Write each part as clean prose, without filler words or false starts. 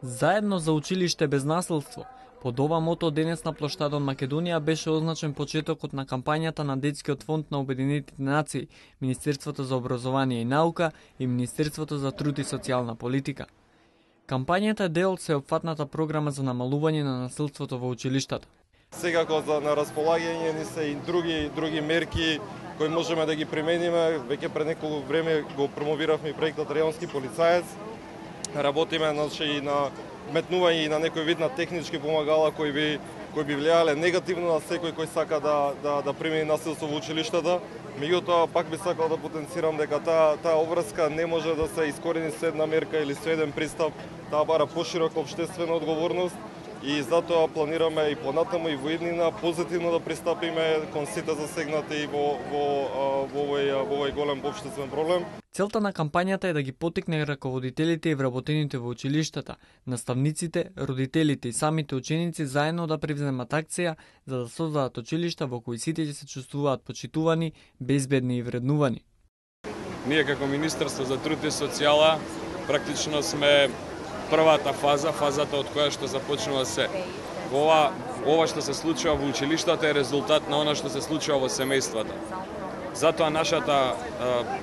Заедно за училиште без насилство. Под ова мото денес на плоштадот Македонија беше означен почетокот на кампањата на Детскиот фонд на Обединетите нации, Министерството за образование и наука и Министерството за труд и социјална политика. Кампањата е дел од сеопфатната програма за намалување на насилството во училиштата. Секако на располагање ни се и други мерки кои можеме да ги примениме. Веќе пред неколку време го промовиравме проектот Реонски полицаец. Работиме и на метнување и на некој вид на технички помагала кои би влијале негативно на секој кој сака да примени насилство во училиштата. Меѓутоа, пак би сакал да потенцирам дека таа обврска не може да се искорени со една мерка или со еден пристап, таа бара поширока општествена одговорност и затоа планираме и понатаму и во иднина позитивно да пристапиме кон сите засегнати во овој голем општествен проблем. Целта на кампањата е да ги поттикне раководителите и вработените во училиштата, наставниците, родителите и самите ученици заедно да превземат акција за да создадат училишта во кои сите ќе се чувствуваат почитувани, безбедни и вреднувани. Ние како Министерство за труд и социјала практично сме првата фазата од која што започнува се. Ова што се случува во училиштата е резултат на она што се случува во семејствата. Затоа нашата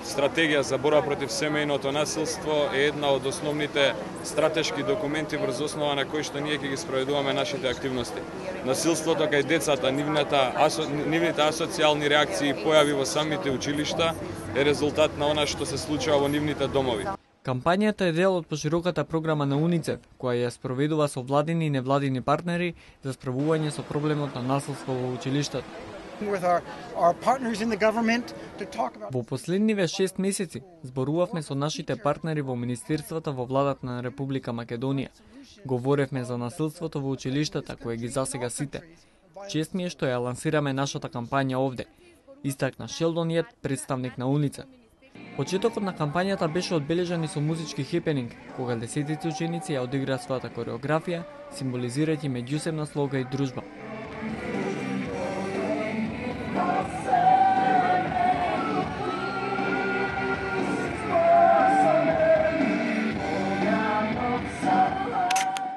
стратегија за борба против семејното насилство е една од основните стратешки документи врз основа на кои што ние ќе ги спроведуваме нашите активности. Насилството кај децата, нивните асоцијални реакции и појави во самите училишта е резултат на она што се случува во нивните домови. Кампањата е дел од пошироката програма на УНИЦЕФ, која ја спроведува со владини и невладини партнери за справување со проблемот на насилство во училиштата. Во последниве 6 месеци зборувавме со нашите партнери во министерствата во владата на Република Македонија. Говоревме за насилството во училиштата кое ги засега сите. Чест ми е што ја лансираме нашата кампања овде, истакна Шелдон Јет, представник на УНИЦЕФ. Почетокот на кампањата беше одбележан и со музички хепенинг, кога десетици ученици ја одиграа својата кореографија, символизирајќи меѓусебна слога и дружба.